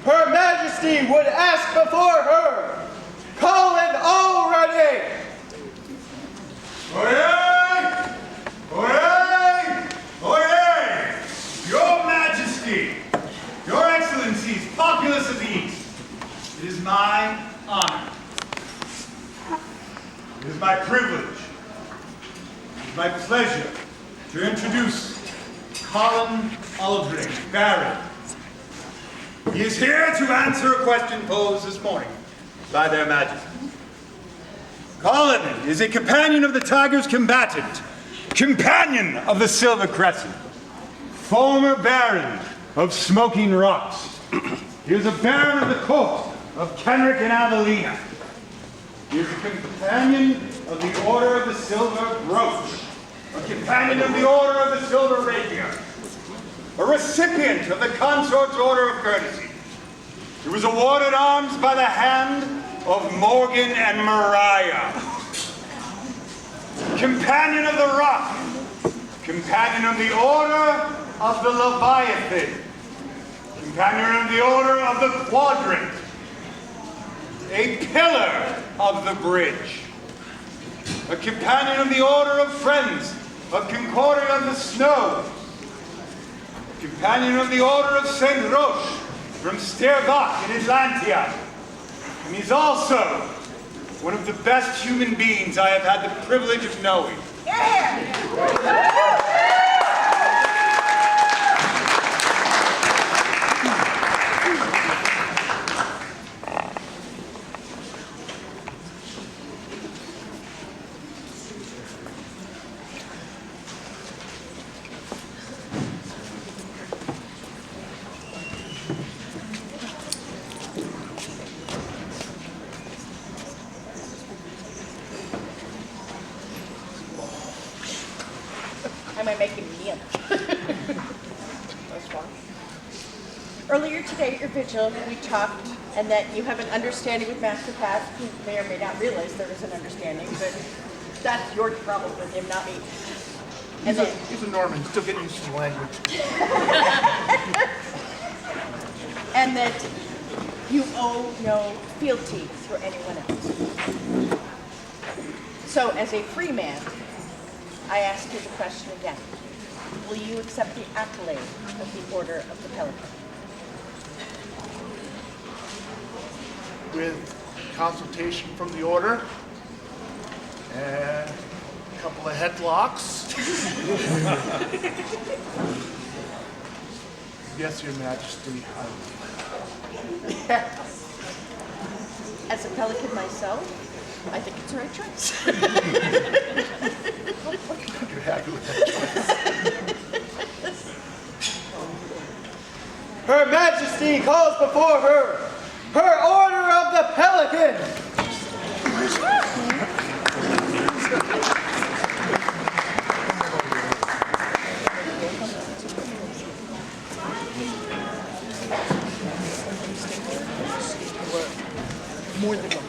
Her Majesty would ask before her, Ceawlin Ealhreding. Oyez! Oyez! Oyez! Your Majesty, Your Excellencies, populace of the East, it is my honor. It is my privilege. It is my pleasure to introduce Ceawlin Ealhreding, Barony. He is here to answer a question posed this morning by their Majesties. Ceawlin is a companion of the Tiger's combatant, companion of the Silver Crescent, former Baron of Smoking Rocks. He is a Baron of the court of Kenrick and Avalina. He is a companion of the Order of the Silver Brooch, a companion of the Order of the Silver Rapier, a recipient of the Consort's Order of Courtesy. He was awarded arms by the hand of Morgan and Mariah. Companion of the Rock, companion of the Order of the Leviathan, companion of the Order of the Quadrant, a pillar of the bridge, a companion of the Order of Friends of Concordia of the Snow, companion of the Order of St. Roche from Sterbach in Atlantia, and he's also one of the best human beings I have had the privilege of knowing. Am I making a meal? That's fine. Earlier today at your vigil, we talked, and that you have an understanding with Master Pat, who may or may not realize there is an understanding, but that's your problem with him, not me. And He's a Norman, still getting used to the language. and that you owe no fealty for anyone else. So, as a free man, I ask you the question again. Will you accept the accolade of the Order of the Pelican? With consultation from the Order and a couple of headlocks. Yes, Your Majesty, I will. As a Pelican myself, I think it's the right choice. You're happy with that choice. Her Majesty calls before her, her Order of the Pelican. More than one.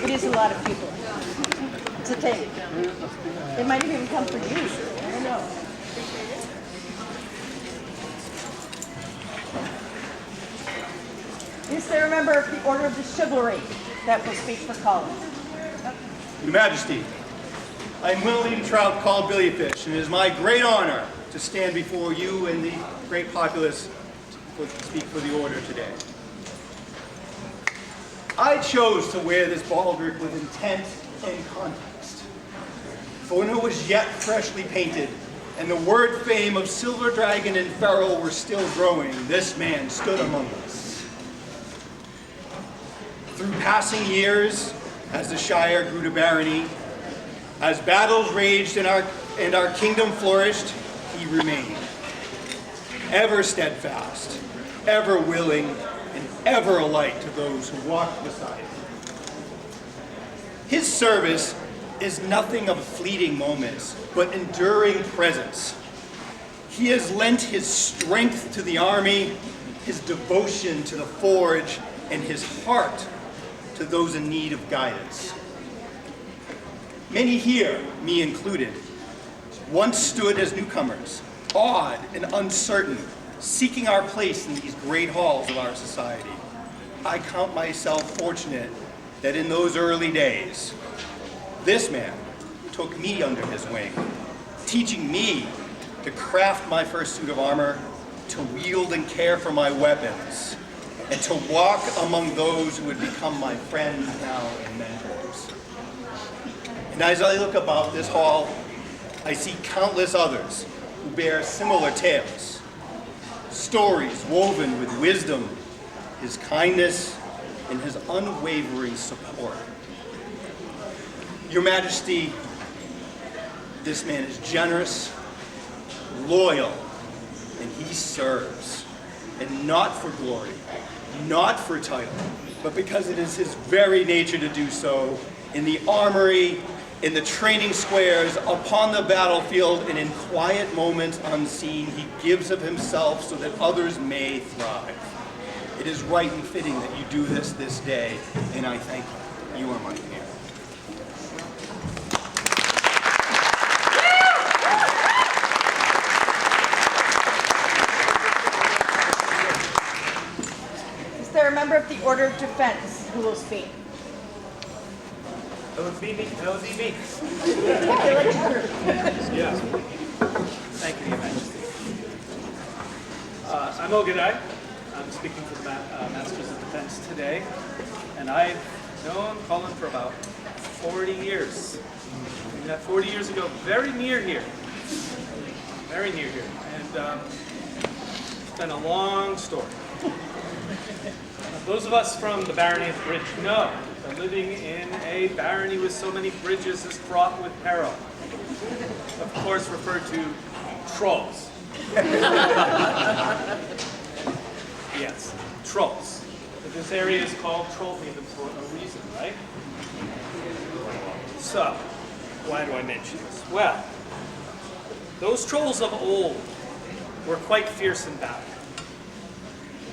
It is a lot of people to take. It might have even come for you. I don't know. Is there a member of the Order of the Chivalry that will speak for Ceawlin? Your Majesty, I am Will Lead Trout called Billyfish, and it is my great honor to stand before you and the great populace to speak for the Order today. I chose to wear this baldric with intent and context. For when it was yet freshly painted, and the word fame of Silver Dragon and Pharaoh were still growing, this man stood among us. Through passing years, as the Shire grew to Barony, as battles raged and our kingdom flourished, he remained. Ever steadfast, ever willing, and ever a light to those who walked beside him. His service is nothing of fleeting moments, but enduring presence. He has lent his strength to the army, his devotion to the forge, and his heart to those in need of guidance. Many here, me included, once stood as newcomers, awed and uncertain, seeking our place in these great halls of our society. I count myself fortunate that in those early days, this man took me under his wing, teaching me to craft my first suit of armor, to wield and care for my weapons, and to walk among those who would become my friends now and mentors. And as I look about this hall, I see countless others who bear similar tales, stories woven with wisdom, his kindness, and his unwavering support. Your Majesty, this man is generous, loyal, and he serves. And not for glory, not for title, but because it is his very nature to do so in the armory, in the training squares, upon the battlefield, and in quiet moments unseen, he gives of himself so that others may thrive. It is right and fitting that you do this day, and I thank you. You are my peer. Is there a member of the Order of Defense who will speak? That would be me. That would be me. Yeah. Thank you, Your Majesty. I'm Ealhreding. I'm speaking for the Masters of Defense today, and I've known Colin for about 40 years. We met 40 years ago, very near here. Very near here. And it's been a long story. Those of us from the Barony of the Bridge know that living in a barony with so many bridges is fraught with peril. Of course, referred to trolls. Yes, trolls. But this area is called Trollhaven for a reason, right? So, why do I mention this? Well, those trolls of old were quite fierce in battle.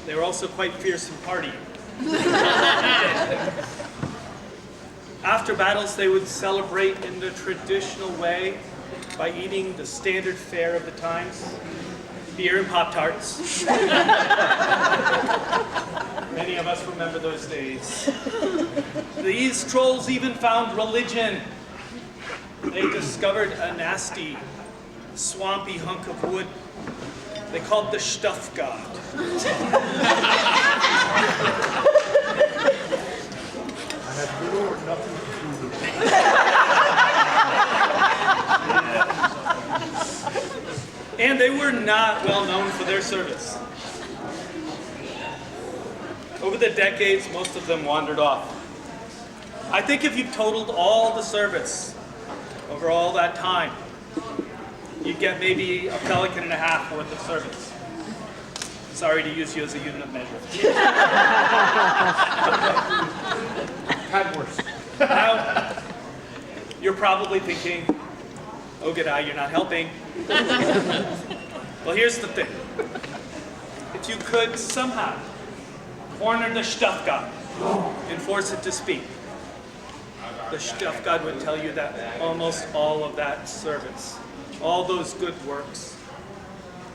They were also quite fierce in partying. After battles, they would celebrate in the traditional way by eating the standard fare of the times, beer and Pop-Tarts. Many of us remember those days. These trolls even found religion. They discovered a nasty, swampy hunk of wood they called the Stuff God. I have little or nothing to do with it. And they were not well known for their service. Over the decades, most of them wandered off. I think if you totaled all the service over all that time, you'd get maybe a Pelican and a half worth of service. Sorry to use you as a unit of measure. Had worse. Now, you're probably thinking, oh, G'day, you're not helping. Well, here's the thing. If you could somehow corner the Stuff God and force it to speak, the Stuff God would tell you that almost all of that service, all those good works,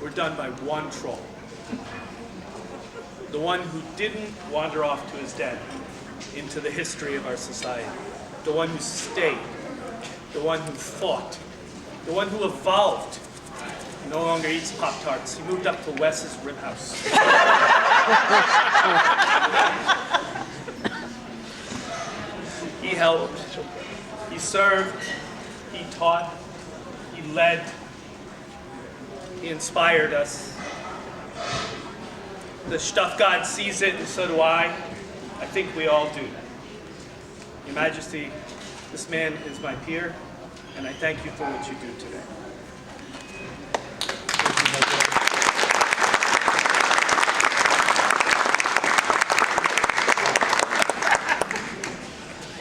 were done by one troll. The one who didn't wander off to his death into the history of our society. The one who stayed. The one who fought. The one who evolved. He no longer eats Pop-Tarts. He moved up to Wes's Rib House. He helped. He served. He taught. He led. He inspired us. The Stuff God sees it, and so do I. I think we all do. Your Majesty, this man is my peer, and I thank you for what you do today.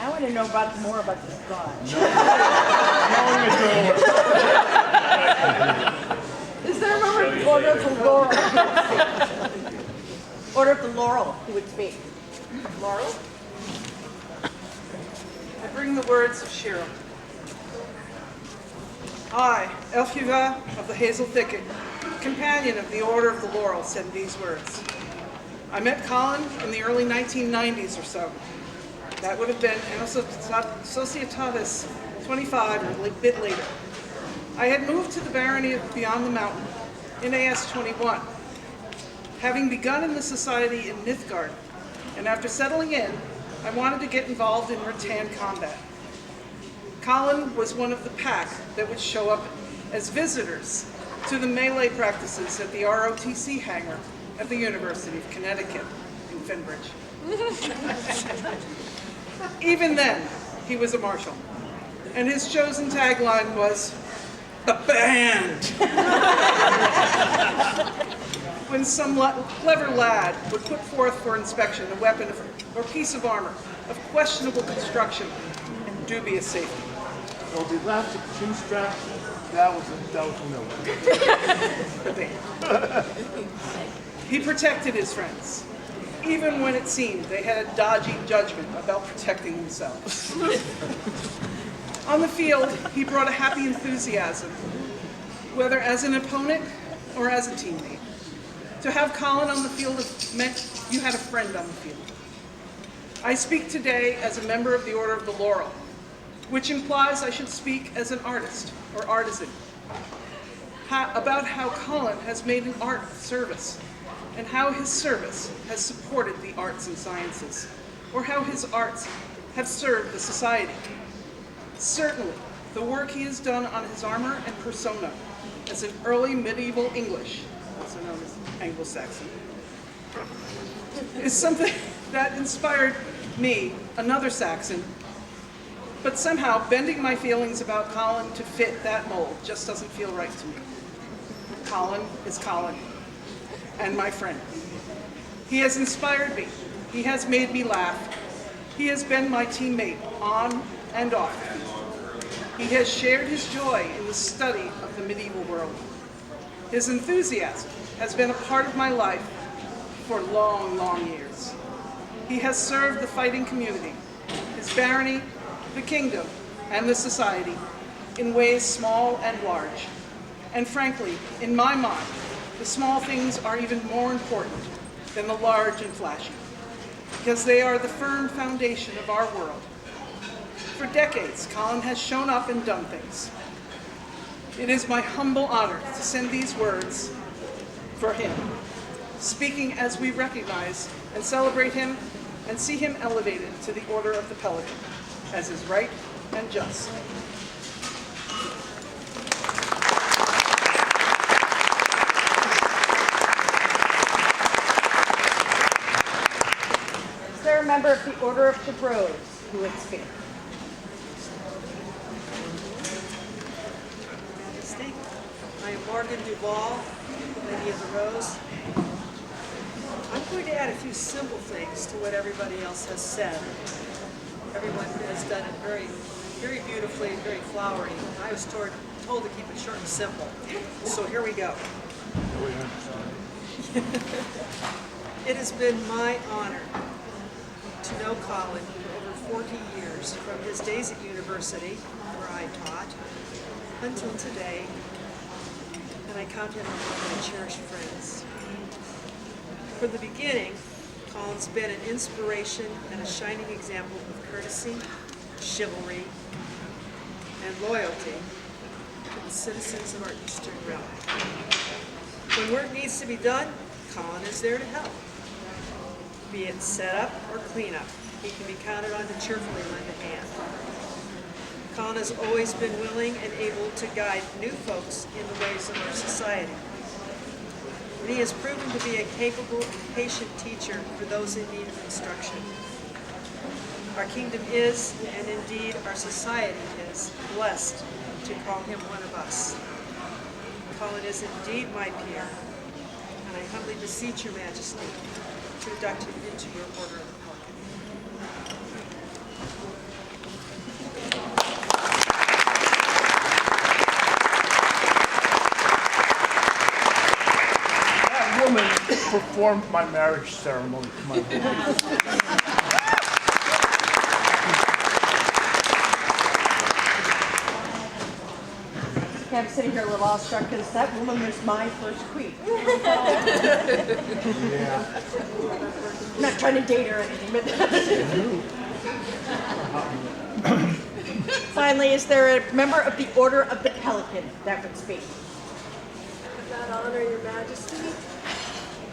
I want to know more about this god. Is there a member of the Order of the Laurel? Order of the Laurel who would speak? Laurel? I bring the words of Cheryl. I, Ealhreding of the Hazel Thicket, companion of the Order of the Laurel, said these words. I met Colin in the early 1990s or so. That would have been Societatis 25 or a bit later. I had moved to the Barony of Beyond the Mountain in AS 21. Having begun in the society in Nithgard, and after settling in, I wanted to get involved in rattan combat. Colin was one of the pack that would show up as visitors to the melee practices at the ROTC hangar at the University of Connecticut in Finbridge. Even then, he was a marshal, and his chosen tagline was, "A band!" When some clever lad would put forth for inspection a weapon or piece of armor of questionable construction and dubious safety. Well, the elastic chin strap, that was Miller. The band. He protected his friends, even when it seemed they had a dodgy judgment about protecting themselves. On the field, he brought a happy enthusiasm, whether as an opponent or as a teammate. To have Colin on the field meant you had a friend on the field. I speak today as a member of the Order of the Laurel, which implies I should speak as an artist or artisan, about how Colin has made an art of service, and how his service has supported the arts and sciences, or how his arts have served the society. Certainly, the work he has done on his armor and persona as an early medieval English, also known as Anglo-Saxon, is something that inspired me, another Saxon, but somehow bending my feelings about Colin to fit that mold just doesn't feel right to me. Colin is Colin, and my friend. He has inspired me. He has made me laugh. He has been my teammate on and off the field. He has shared his joy in the study of the medieval world. His enthusiasm has been a part of my life for long, long years. He has served the fighting community, his barony, the kingdom, and the society in ways small and large. And frankly, in my mind, the small things are even more important than the large and flashy, because they are the firm foundation of our world. For decades, Colin has shown up and done things. It is my humble honor to send these words for him, speaking as we recognize and celebrate him and see him elevated to the Order of the Pelican, as is right and just. Is there a member of the Order of the Rose who would speak? I am Morgan Duval, Lady of the Rose. I'm going to add a few simple things to what everybody else has said. Everyone has done it very, very beautifully and very flowery. I was told to keep it short and simple. So here we go. It has been my honor to know Colin for over 40 years, from his days at university, where I taught, until today, and I count him among my cherished friends. From the beginning, Colin's been an inspiration and a shining example of courtesy, chivalry, and loyalty to the citizens of our Eastern realm. When work needs to be done, Colin is there to help. Be it setup or cleanup, he can be counted on to cheerfully lend a hand. Colin has always been willing and able to guide new folks in the ways of our society. And he has proven to be a capable and patient teacher for those in need of instruction. Our kingdom is, and indeed our society is, blessed to call him one of us. Colin is indeed my peer, and I humbly beseech your majesty to induct him into your Order of the Pelican. That woman performed my marriage ceremony to my wife. I'm sitting here a little awestruck because that woman was my first queen. I'm not trying to date her or anything, but finally, is there a member of the Order of the Pelican that would speak? With that honor, Your Majesty,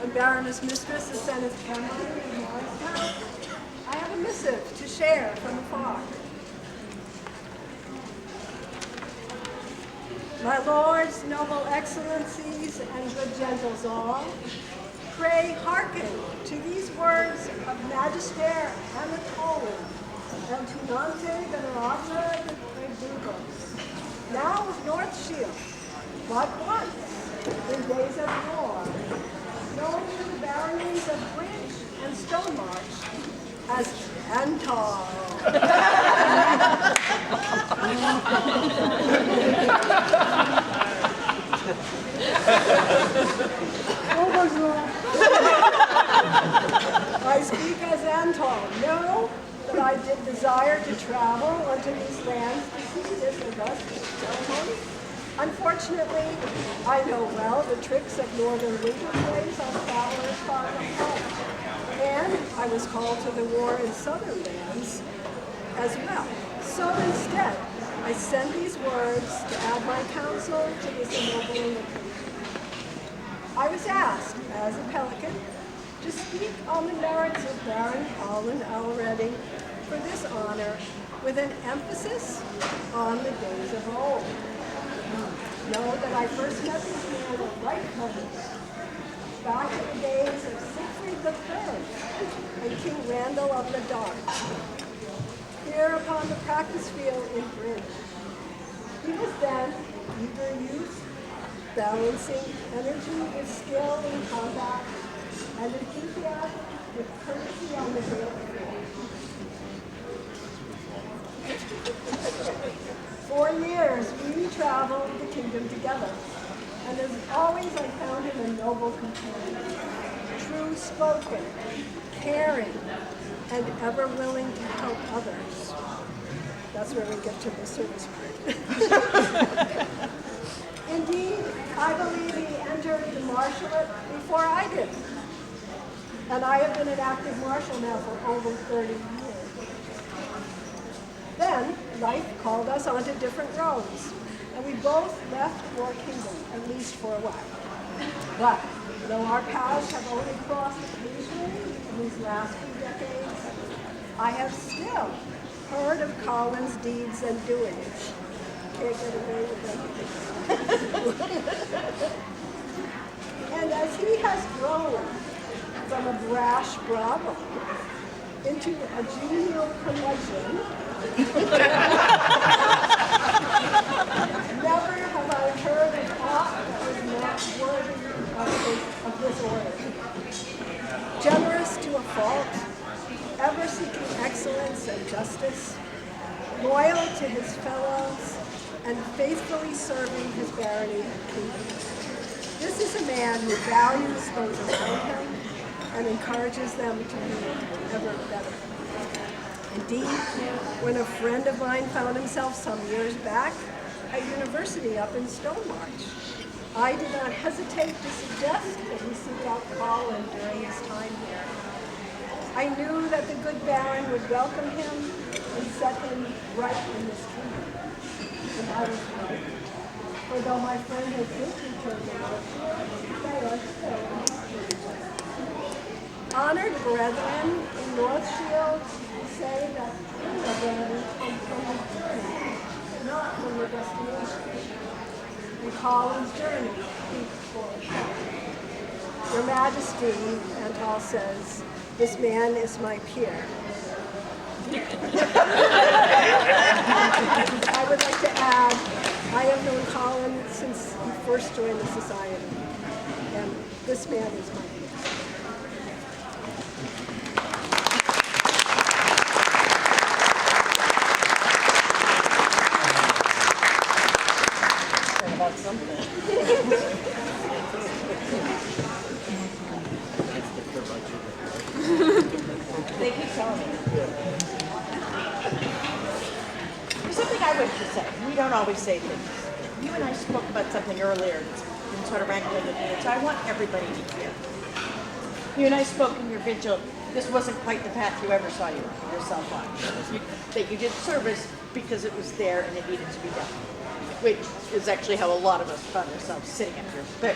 I'm Baroness Mistress of Senate Ceawlin in Morristown. I have a missive to share from afar. My lords, noble excellencies, and good gentles all, pray hearken to these words of Magister Anatolin and Tunante Venerata de Burgos, now of North Shield, but once, in days of war, known to the baronies of Bridge and Stonemarch as Antar. I speak as Anton. Know that I did desire to travel unto these lands to see this august ceremony. Unfortunately, I know well the tricks of northern winter plays on travelers far from home. And I was called to the war in southern lands as well. So instead, I send these words to add my counsel to this ennobling occasion. I was asked, as a Pelican, to speak on the merits of Baron Ealhreding for this honor with an emphasis on the days of old. Know that I first met this man of right covenant back in the days of Siegfried III and King Randall of the Dark, here upon the practice field in Bridge. He was then eager youth, balancing energy with skill in combat and enthusiasm with courtesy on the field. 4 years we traveled the kingdom together, and as always I found him a noble companion, true-spoken, caring, and ever willing to help others. That's where we get to the service part. Indeed, I believe he entered the marshalate before I did, and I have been an active marshal now for over 30 years. Then, life called us onto different roads, and we both left our kingdom, at least for a while. But, though our paths have only crossed occasionally in these last few decades, I have still heard of Colin's deeds and doings. Can't get away with everything. And as he has grown from a brash bravo into a genial curmudgeon, never have I heard of aught that was not worthy of this order. Generous to a fault, ever seeking excellence and justice, loyal to his fellows, and faithfully serving his barony and kingdom. This is a man who values those around him and encourages them to be ever better. Indeed, when a friend of mine found himself some years back at university up in Stonemarch, I did not hesitate to suggest that he seek out Colin during his time here. I knew that the good Baron would welcome him and set him right in this kingdom. And I was right. For though my friend has since returned to Northfield, honored brethren in Northfield say that the Baron comes from the journey, not from the destination. And Colin's journey speaks for itself. Your Majesty, Antal says, this man is my peer. I would like to add, I have known Colin since he first joined the society, and this man is my peer. About something. They keep telling me. There's something I wish to say. We don't always say things. you and I spoke about something earlier that's been sort of rankling with me, and so I want everybody to hear. You and I spoke in your vigil. This wasn't quite the path you ever saw yourself on. That you did service because it was there and it needed to be done, which is actually how a lot of us found ourselves sitting up here. But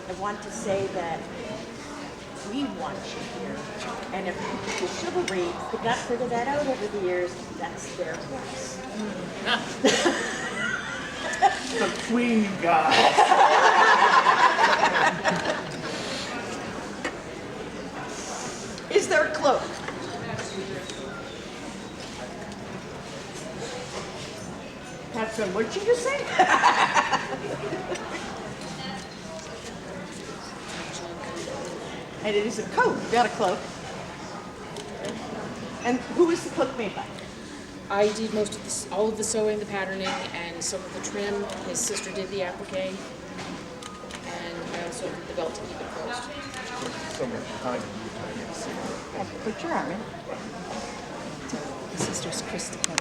I want to say that we want you here, and if the chivalry could not figure that out over the years, that's their loss. The queen guy. Is there a cloak? Catherine, what did you just say? And it is a coat, not a cloak. And who is the cloak made by? I did most of this, all of the sewing, the patterning, and some of the trim. His sister did the applique, and I also did the belt to keep it closed. Somewhere behind you. Put your arm in. His sister's Christopher.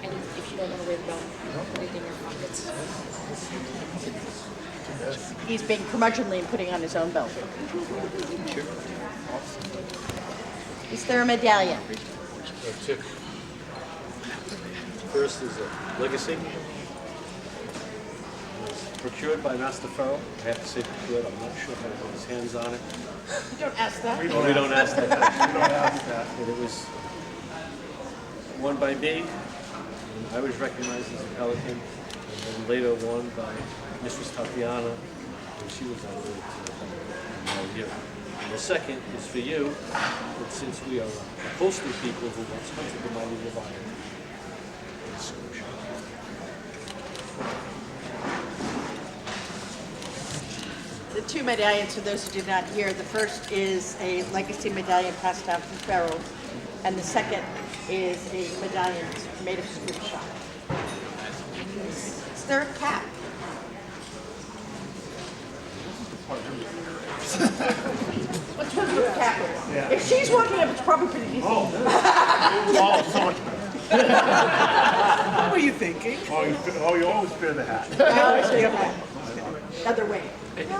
And if you don't want to wear the belt, put it in your pockets. He's being curmudgeonly and putting on his own belt. Is there a medallion? Two. First is a legacy. Procured by Master Farrell. I have to say procured. I'm not sure how to put his hands on it. You don't ask that. We don't ask that. We don't ask that. And it was won by me. And I was recognized as a Pelican. And then later won by Mistress Tatiana. And she was on the way to you. And the second is for you. And since we are a coastal people who once hunted the mighty Leviathan. The two medallions, for those who did not hear, the first is a legacy medallion passed down from Farrell, and the second is a medallion made of scoop shot. Is there a cap? What's with the cap? If she's walking up, it's probably pretty decent. Oh, so much better. What were you thinking? Oh, you always fear the hat. Other way. There you go.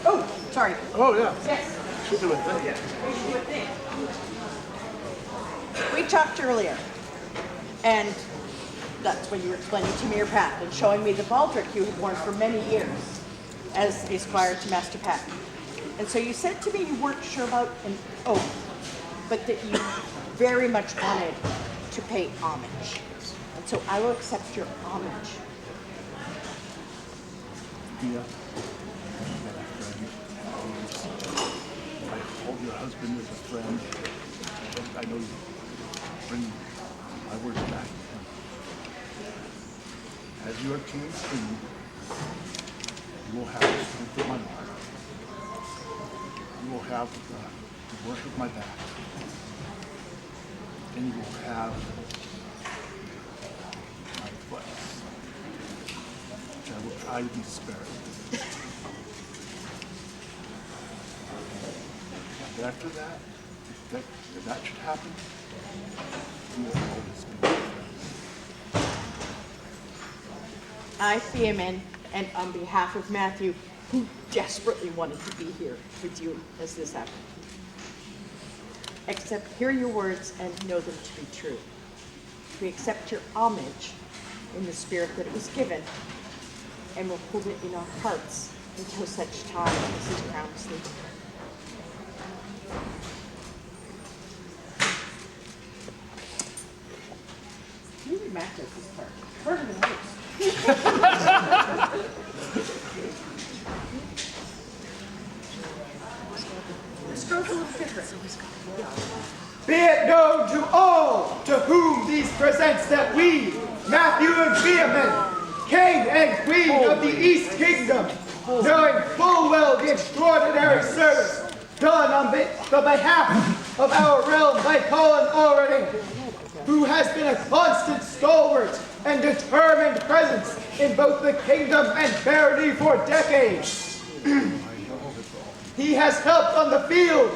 Oh, sorry. Oh, yeah. Yes. She'll do it then. We talked earlier, and that's when you were explaining to me your path and showing me the baldric you had worn for many years as a squire to Master Patton. And so you said to me you weren't sure about an oath, but that you very much wanted to pay homage. And so I will accept your homage. Yeah. I hold your husband as a friend. I know you bring my words back. As you are king and queen, you will have the strength of my heart. You will have the work of my back. And you will have my advice, which I will try to be sparing. But after that, if that should happen, you will always be my friend. I, Theamin, and on behalf of Matthew, who desperately wanted to be here with you as this happened, accept, hear your words and know them to be true. We accept your homage in the spirit that it was given, and will hold it in our hearts until such time as his crown is legal. You really match up this part. Harder than most. This girl's a little different. Be it known to all to whom these presents that we, Matthew and Beeman, King and Queen of the East Kingdom, knowing full well the extraordinary service done on the behalf of our realm by Colin Ealhreding, who has been a constant stalwart and determined presence in both the kingdom and barony for decades. He has helped on the field,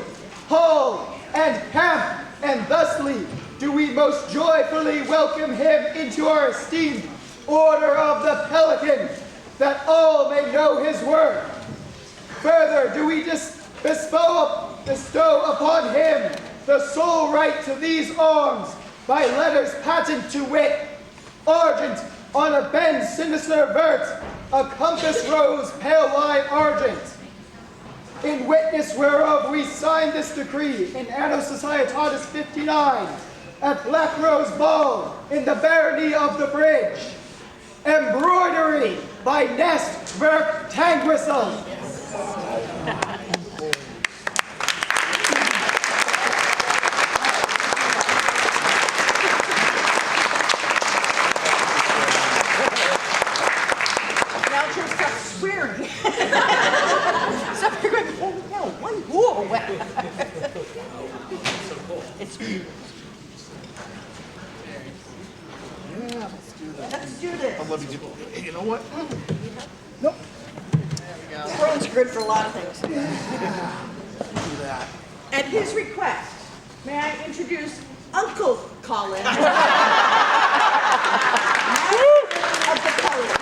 hall, and camp, and thusly do we most joyfully welcome him into our esteemed Order of the Pelican, that all may know his worth. Further, do we bestow upon him the sole right to these arms by letters patent to wit, argent on a bend sinister vert, a compass rose pale line argent. In witness whereof we sign this decree in Anno Societatis 59 at Black Rose Ball in the Barony of the Bridge. Embroidery by Nest Verk Tangrisson. Now just stop swearing. So you're going, oh no, one whoa. It's let's do this. Let me do. Hey, you know what? Nope. Thrones are good for a lot of things. Do that. At his request, may I introduce Uncle Colin of the Pelican.